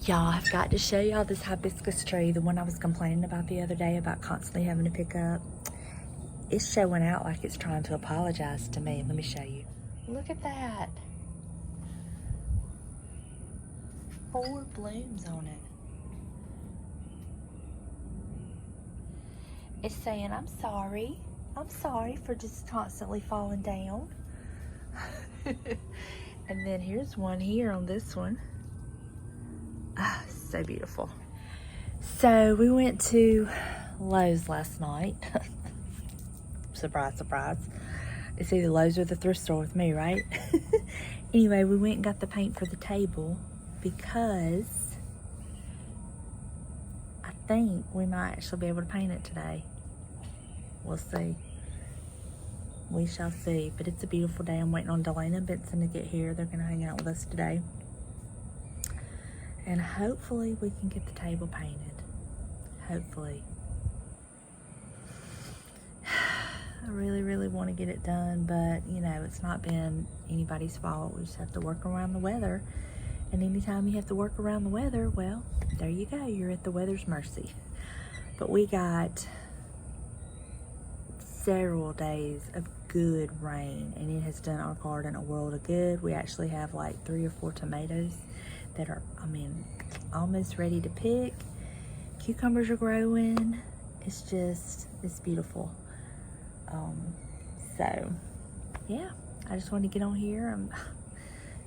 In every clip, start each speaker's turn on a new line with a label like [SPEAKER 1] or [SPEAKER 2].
[SPEAKER 1] Y'all, I've got to show y'all this hibiscus tree, the one I was complaining about the other day about constantly having to pick up. It's showing out like it's trying to apologize to me. Let me show you. Look at that. 4 blooms on it. It's saying, I'm sorry for just constantly falling down. And then here's one here on this one. Ah, so beautiful. So we went to Lowe's last night. Surprise, surprise. It's either Lowe's or the thrift store with me, right? Anyway, we went and got the paint for the table because I think we might actually be able to paint it today. We'll see. We shall see. But it's a beautiful day. I'm waiting on Donna and Benson to get here. They're going to hang out with us today. And hopefully we can get the table painted. Hopefully. I really, really want to get it done, but you know, it's not been anybody's fault. We just have to work around the weather. And anytime you have to work around the weather, well, there you go. You're at the weather's mercy. But we got several days of good rain, and it has done our garden a world of good. We actually have like 3 or 4 tomatoes that are, I mean, almost ready to pick. Cucumbers are growing. It's beautiful. So yeah, I just wanted to get on here and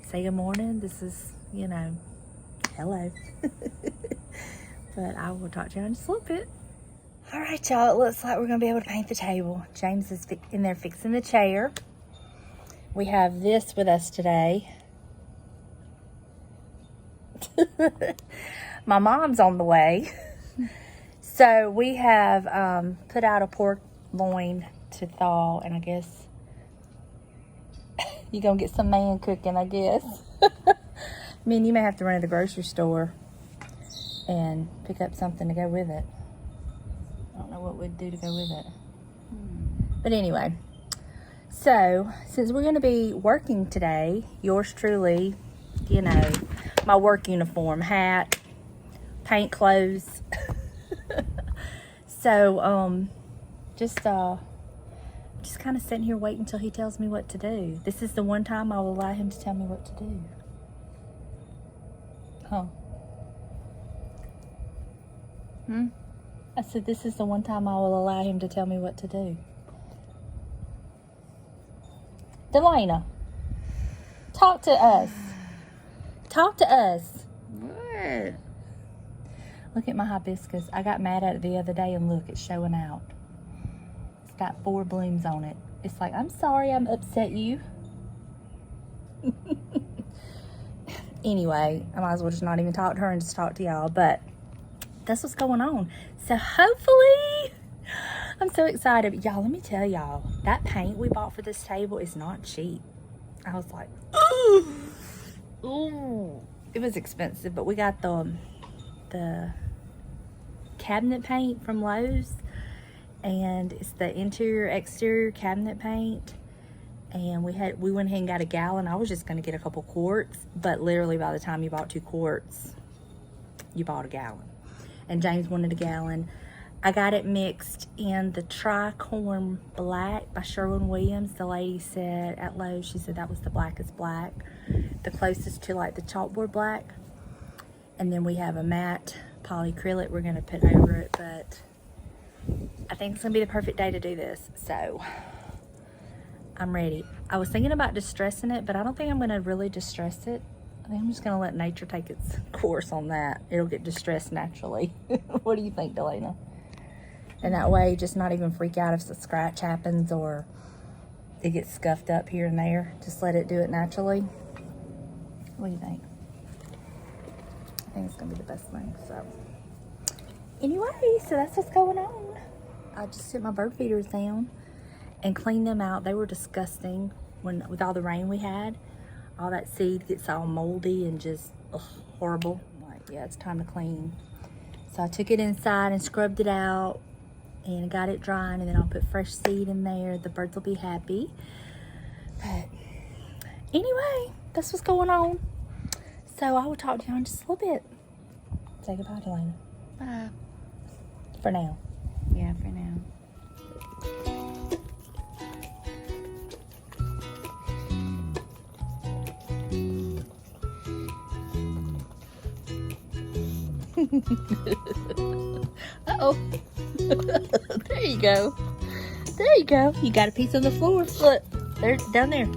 [SPEAKER 1] say good morning. This is, you know, hello. But I will talk to you in just a little bit. All right, y'all, it looks like we're gonna be able to paint the table. James is in there fixing the chair. We have this with us today. My mom's on the way. So we have put out a pork loin to thaw, and I guess you're gonna get some man cooking, I guess. I mean, you may have to run to the grocery store and pick up something to go with it. I don't know what we'd do to go with it. But anyway, so since we're gonna be working today, yours truly, you know, my work uniform, hat, paint clothes. So, just kind of sitting here waiting until he tells me what to do. This is the one time I will allow him to tell me what to do. Huh? I said, this is the one time I will allow him to tell me what to do. Delana, talk to us. Talk to us.
[SPEAKER 2] What?
[SPEAKER 1] Look at my hibiscus. I got mad at it the other day, and look, it's showing out. It's got 4 blooms on it. It's like, I'm sorry I'm upset you. Anyway, I might as well just not even talk to her and just talk to y'all, but that's what's going on. So hopefully, I'm so excited. Y'all, let me tell y'all, that paint we bought for this table is not cheap. I was like, ooh. It was expensive, but we got the cabinet paint from Lowe's, and it's the interior exterior cabinet paint, and we went ahead and got a gallon. I was just going to get a couple quarts, but literally by the time you bought 2 quarts, you bought a gallon. And James wanted a gallon. I got it mixed in the Tricorn Black by Sherwin-Williams. The lady said at Lowe's, she said that was the blackest black, the closest to like the chalkboard black. And then we have a matte polyacrylic we're going to put over it, but I think it's going to be the perfect day to do this. So I'm ready. I was thinking about distressing it, but I don't think I'm going to really distress it. I think I'm just going to let nature take its course on that. It'll get distressed naturally. What do you think, Delana? And that way, just not even freak out if a scratch happens or it gets scuffed up here and there. Just let it do it naturally. What do you think? I think it's going to be the best thing. So anyway, so that's what's going on. I just took my bird feeders down and cleaned them out. They were disgusting with all the rain we had. All that seed gets all moldy and just horrible. I'm like, yeah, it's time to clean. So I took it inside and scrubbed it out and got it drying, and then I'll put fresh seed in there. The birds will be happy. But anyway, that's what's going on. So I will talk to you in just a little bit. Say goodbye to Lena.
[SPEAKER 2] Bye.
[SPEAKER 1] For now.
[SPEAKER 2] Yeah, for now. Uh-oh. There you go. There you go. You got a piece on the floor. Look. There, down there.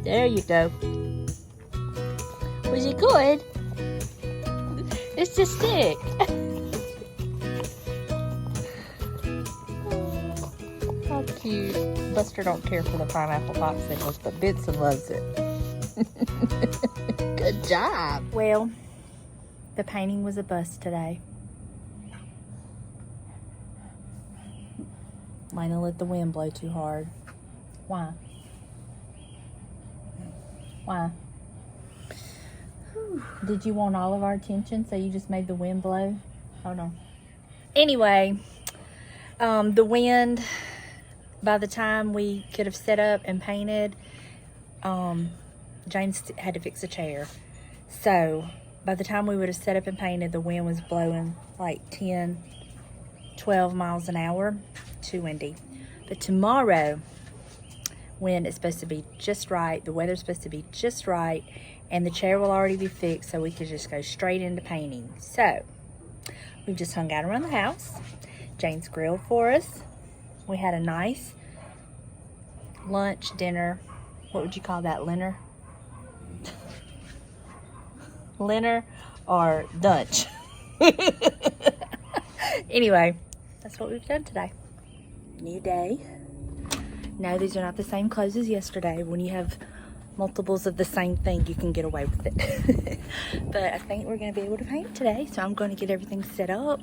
[SPEAKER 2] There you go. Was it good? It's just stick. How cute. Buster don't care for the pineapple popsicles, but Benson loves it. Good job.
[SPEAKER 1] Well, the painting was a bust today. Lena let the wind blow too hard. Why? Why? Did you want all of our attention, so you just made the wind blow? Oh no. Anyway, the wind, by the time we could have set up and painted, James had to fix a chair. So by the time we would have set up and painted, the wind was blowing like 10, 12 miles an hour. Too windy. But tomorrow, wind is supposed to be just right, the weather's supposed to be just right, and the chair will already be fixed, so we could just go straight into painting. So we've just hung out around the house. James grilled for us. We had a nice lunch, dinner. What would you call that, Leonard? Leonard or lunch? Anyway, that's what we've done today. New day. No, these are not the same clothes as yesterday. When you have multiples of the same thing, you can get away with it. But I think we're going to be able to paint today, so I'm going to get everything set up,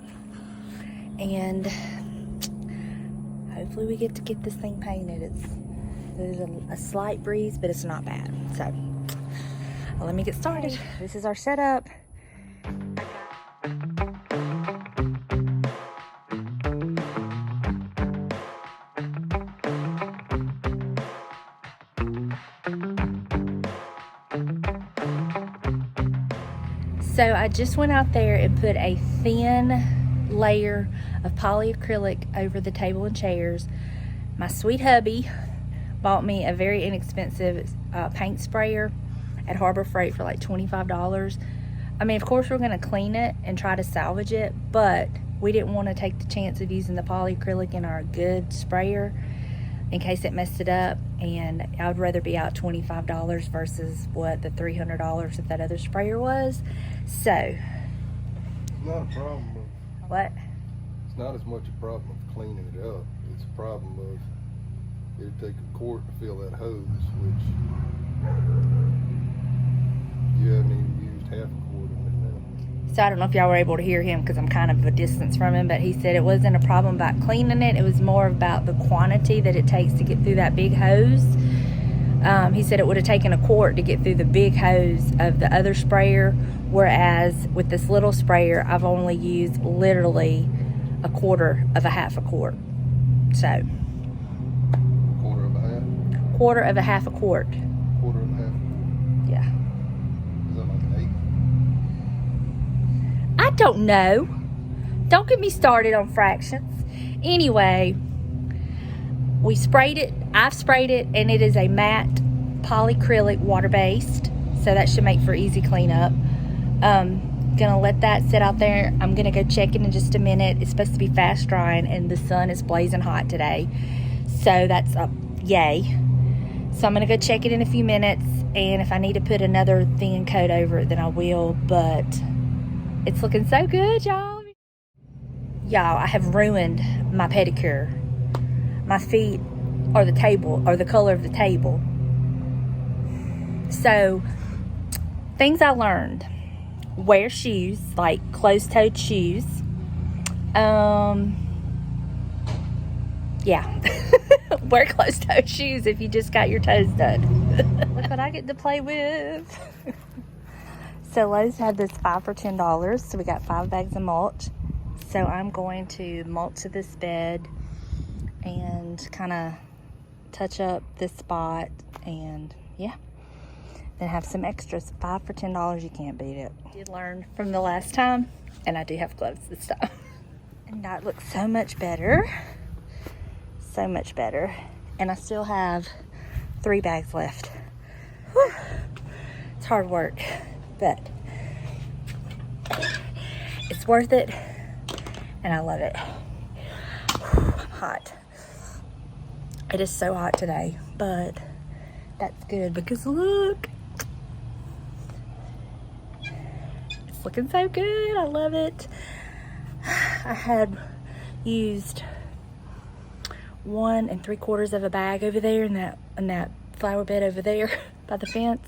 [SPEAKER 1] and hopefully we get to get this thing painted. There's a slight breeze, but it's not bad. So well, let me get started. This is our setup. So I just went out there and put a thin layer of polyacrylic over the table and chairs. My sweet hubby bought me a very inexpensive paint sprayer at Harbor Freight for like $25. I mean, of course we're gonna clean it and try to salvage it, but we didn't want to take the chance of using the polyacrylic in our good sprayer in case it messed it up, and I would rather be out $25 versus what the $300 that other sprayer was. So
[SPEAKER 3] it's not a problem of,
[SPEAKER 1] what?
[SPEAKER 3] it's not as much a problem of cleaning it up. It's a problem of it'd take a quart to fill that hose, which you haven't even used half a quart of it now.
[SPEAKER 1] So I don't know if y'all were able to hear him because I'm kind of a distance from him, but he said it wasn't a problem about cleaning it. It was more about the quantity that it takes to get through that big hose. He said it would have taken a quart to get through the big hose of the other sprayer, whereas with this little sprayer, I've only used literally a quarter of a half a quart. So
[SPEAKER 3] Quarter of a half?
[SPEAKER 1] quarter of a half a quart.
[SPEAKER 3] Quarter of a half?
[SPEAKER 1] Yeah.
[SPEAKER 3] Is that like an
[SPEAKER 1] I don't know. Don't get me started on fractions. Anyway, we sprayed it. I've sprayed it, and it is a matte polyacrylic water-based, so that should make for easy cleanup. Gonna let that sit out there. I'm gonna go check it in just a minute. It's supposed to be fast drying, and the sun is blazing hot today, so that's a yay. So I'm gonna go check it in a few minutes, and if I need to put another thin coat over it, then I will. But it's looking so good, y'all. Y'all, I have ruined my pedicure. My feet are the table, or the color of the table. So, things I learned. Wear shoes, like closed-toed shoes. Yeah. Wear closed-toed shoes if you just got your toes done. Look what I get to play with. So Lowe's had this 5 for $10, so we got 5 bags of mulch. So I'm going to mulch this bed and kind of touch up this spot, and yeah, then have some extras. 5 for $10, you can't beat it. I did learn from the last time, and I do have gloves this time. And that looks so much better. So much better. And I still have 3 bags left. Whew. It's hard work, but it's worth it, and I love it. Whew, I'm hot. It is so hot today, but that's good because look, it's looking so good. I love it. I had used 1 3/4 of a bag over there in that flower bed over there by the fence,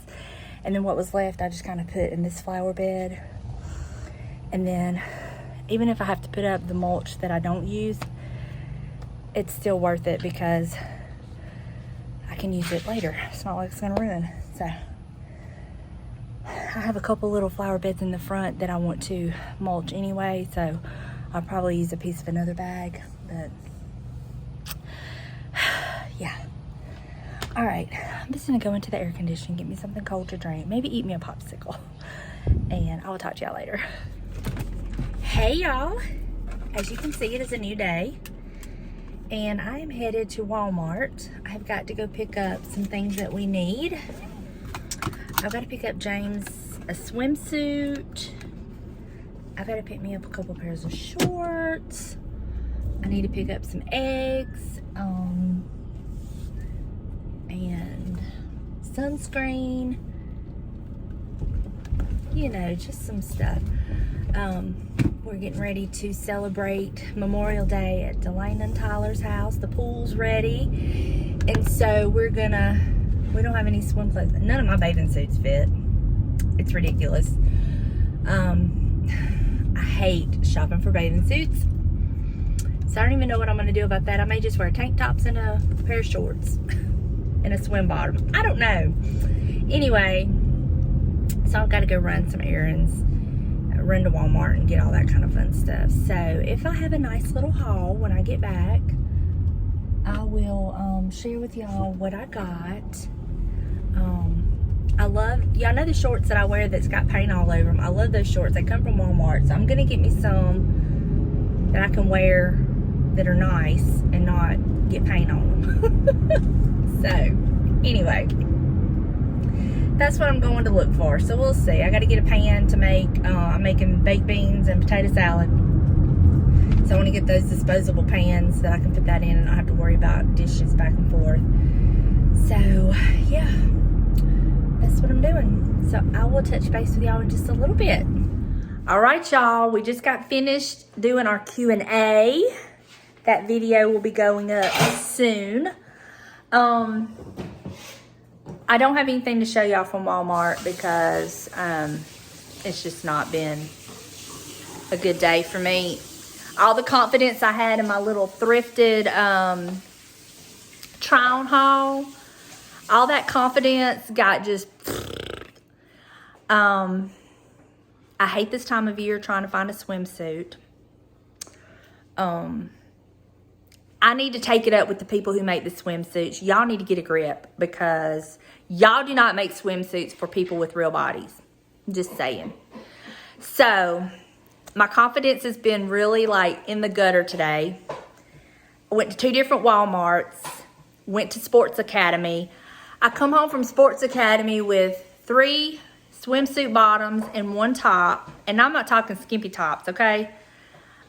[SPEAKER 1] and then what was left I just kind of put in this flower bed. And then even if I have to put up the mulch that I don't use, it's still worth it because I can use it later. It's not like it's gonna ruin. So I have a couple little flower beds in the front that I want to mulch anyway, so I'll probably use a piece of another bag, but yeah. All right, I'm just gonna go into the air conditioning, get me something cold to drink, maybe eat me a popsicle, and I will talk to y'all later. Hey y'all, as you can see, it is a new day, and I am headed to Walmart. I've got to go pick up some things that we need. I've got to pick up James a swimsuit. I've got to pick me up a couple pairs of shorts. I need to pick up some eggs, and sunscreen. You know, just some stuff. We're getting ready to celebrate Memorial Day at Donna and Tyler's house. The pool's ready. And so we don't have any swim clothes. None of my bathing suits fit. It's ridiculous. I hate shopping for bathing suits. So I don't even know what I'm gonna do about that. I may just wear tank tops and a pair of shorts and a swim bottom. I don't know. Anyway, so I've got to go run some errands. Run to Walmart and get all that kind of fun stuff. So if I have a nice little haul when I get back, I will share with y'all what I got. I love, y'all know the shorts that I wear that's got paint all over them. I love those shorts. They come from Walmart. So I'm gonna get me some that I can wear that are nice and not get paint on them. So anyway, that's what I'm going to look for. So we'll see. I got to get a pan to make, I'm making baked beans and potato salad. So I want to get those disposable pans that I can put that in and not have to worry about dishes back and forth. So yeah, that's what I'm doing. So I will touch base with y'all in just a little bit. All right, y'all, we just got finished doing our Q&A. That video will be going up soon. I don't have anything to show y'all from Walmart because it's just not been a good day for me. All the confidence I had in my little thrifted try-on haul, all that confidence got just... I hate this time of year trying to find a swimsuit. I need to take it up with the people who make the swimsuits. Y'all need to get a grip because y'all do not make swimsuits for people with real bodies. Just saying. So, my confidence has been really like in the gutter today. I went to 2 different Walmarts. Went to Sports Academy. I come home from Sports Academy with 3 swimsuit bottoms and 1 top. And I'm not talking skimpy tops, okay?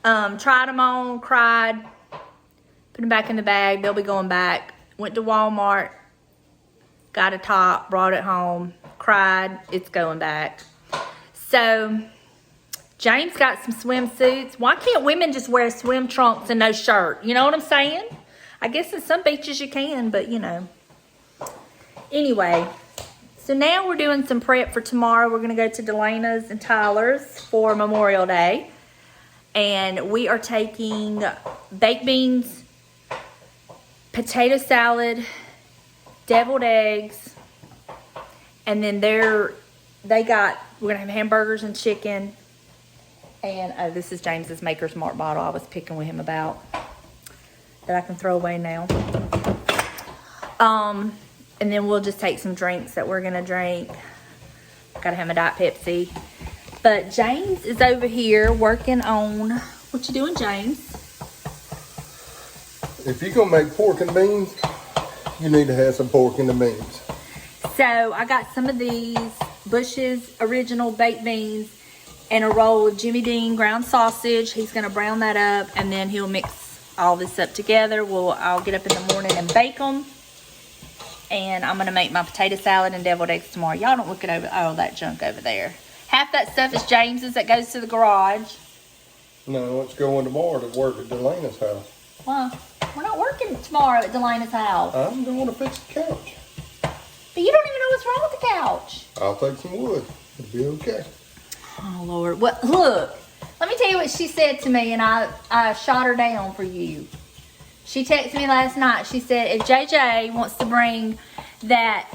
[SPEAKER 1] Tried them on, cried. Put them back in the bag. They'll be going back. Went to Walmart. Got a top. Brought it home. Cried. It's going back. So, James got some swimsuits. Why can't women just wear swim trunks and no shirt? You know what I'm saying? I guess in some beaches you can, but you know. Anyway, so now we're doing some prep for tomorrow. We're going to go to Delana's and Tyler's for Memorial Day. And we are taking baked beans, potato salad, deviled eggs, and then we're gonna have hamburgers and chicken. And oh, this is James's Maker's Mark bottle I was picking with him about that I can throw away now. And then we'll just take some drinks that we're gonna drink. Gotta have my Diet Pepsi. But James is over here working on, what you doing, James?
[SPEAKER 3] If you're gonna make pork and beans, you need to have some pork in the beans.
[SPEAKER 1] So I got some of these Bush's original baked beans and a roll of Jimmy Dean ground sausage. He's gonna brown that up and then he'll mix all this up together. I'll get up in the morning and bake them. And I'm gonna make my potato salad and deviled eggs tomorrow. Y'all don't look at all that junk over there. Half that stuff is James's that goes to the garage.
[SPEAKER 3] No, it's going tomorrow to work at Delana's house.
[SPEAKER 1] Well, we're not working tomorrow at Delana's house.
[SPEAKER 3] I'm going to fix the couch.
[SPEAKER 1] But you don't even know what's wrong with the couch.
[SPEAKER 3] I'll take some wood. It'll be okay.
[SPEAKER 1] Oh, Lord. What? Look, let me tell you what she said to me, and I shot her down for you. She texted me last night. She said, if JJ wants to bring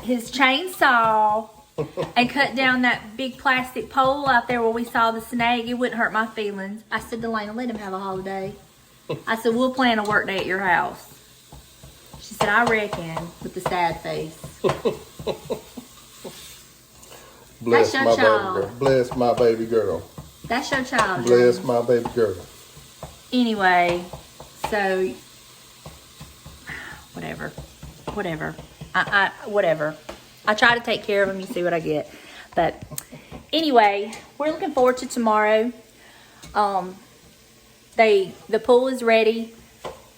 [SPEAKER 1] his chainsaw and cut down that big plastic pole out there where we saw the snake, it wouldn't hurt my feelings. I said, Delana, let him have a holiday. I said, we'll plan a work day at your house. She said, I reckon, with the sad face.
[SPEAKER 3] Bless
[SPEAKER 1] your
[SPEAKER 3] my
[SPEAKER 1] child.
[SPEAKER 3] baby girl. Bless my baby girl.
[SPEAKER 1] That's your child.
[SPEAKER 3] Bless
[SPEAKER 1] James.
[SPEAKER 3] my baby girl.
[SPEAKER 1] Anyway, so whatever. Whatever. I try to take care of them. You see what I get. But anyway, we're looking forward to tomorrow. The pool is ready.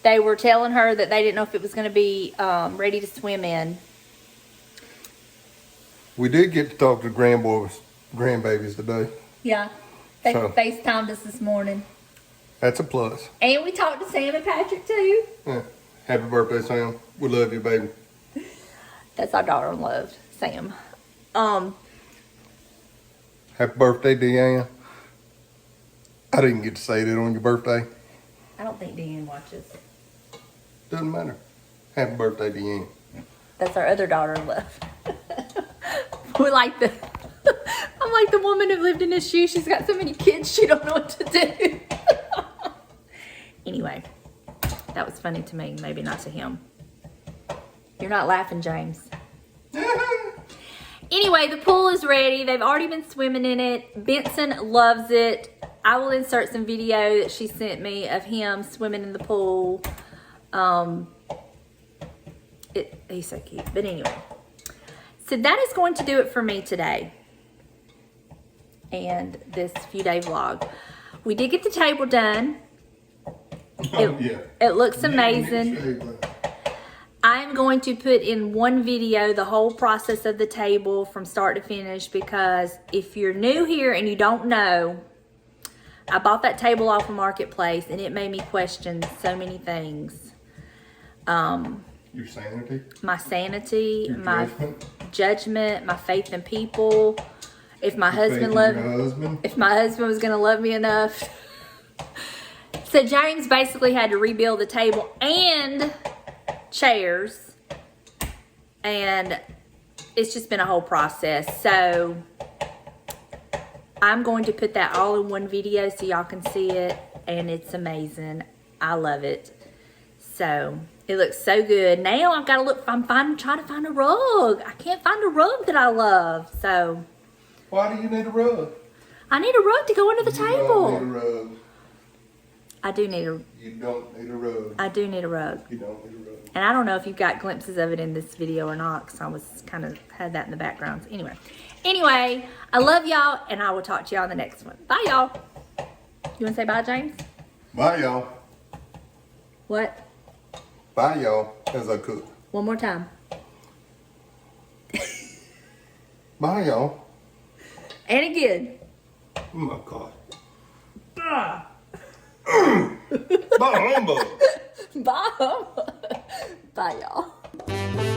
[SPEAKER 1] They were telling her that they didn't know if it was going to be ready to swim in.
[SPEAKER 3] We did get to talk to grandbabies today.
[SPEAKER 1] Yeah, they
[SPEAKER 3] So-
[SPEAKER 1] FaceTimed us this morning.
[SPEAKER 3] That's a plus.
[SPEAKER 1] And we talked to Sam and Patrick too.
[SPEAKER 3] Yeah. Happy birthday, Sam. We love you, baby.
[SPEAKER 1] That's our daughter-in-law, Sam.
[SPEAKER 3] Happy birthday, Deanne. I didn't get to say that on your birthday.
[SPEAKER 1] I don't think Deanne watches.
[SPEAKER 3] Doesn't matter. Happy birthday, Deanne.
[SPEAKER 1] That's our other daughter-in-law. We're like I'm like the woman who lived in his shoes. She's got so many kids, she don't know what to do. Anyway, that was funny to me, maybe not to him. You're not laughing, James. Anyway, the pool is ready. They've already been swimming in it. Benson loves it. I will insert some video that she sent me of him swimming in the pool. He's so cute. But anyway, so that is going to do it for me today and this few-day vlog. We did get the table done. It looks amazing. I'm going to put in one video the whole process of the table from start to finish, because if you're new here and you don't know, I bought that table off of Marketplace and it made me question so many things.
[SPEAKER 3] Your sanity?
[SPEAKER 1] My sanity,
[SPEAKER 3] Your
[SPEAKER 1] my
[SPEAKER 3] judgment?
[SPEAKER 1] judgment, my faith in people. If my
[SPEAKER 3] Your faith
[SPEAKER 1] husband
[SPEAKER 3] in
[SPEAKER 1] loved,
[SPEAKER 3] your husband?
[SPEAKER 1] if my husband was gonna love me enough. So James basically had to rebuild the table and chairs, and it's just been a whole process. So I'm going to put that all in one video so y'all can see it, and it's amazing. I love it. So it looks so good. Now I've got to look. I'm trying to find a rug. I can't find a rug that I love. So
[SPEAKER 3] Why do you need a rug?
[SPEAKER 1] I need a rug to go under the
[SPEAKER 3] You
[SPEAKER 1] table.
[SPEAKER 3] don't need a rug.
[SPEAKER 1] I do need a.
[SPEAKER 3] You don't need a rug.
[SPEAKER 1] I do need a rug.
[SPEAKER 3] You don't need a rug.
[SPEAKER 1] And I don't know if you've got glimpses of it in this video or not, because I was kind of had that in the background. So anyway, I love y'all, and I will talk to y'all in the next one. Bye, y'all. You want to say bye, James?
[SPEAKER 3] Bye, y'all.
[SPEAKER 1] What?
[SPEAKER 3] Bye, y'all. As I cook.
[SPEAKER 1] One more time.
[SPEAKER 3] Bye, y'all.
[SPEAKER 1] And again.
[SPEAKER 3] Oh, my God.
[SPEAKER 1] Bye.
[SPEAKER 3] Bye, humbug.
[SPEAKER 1] Bye. Bye, y'all.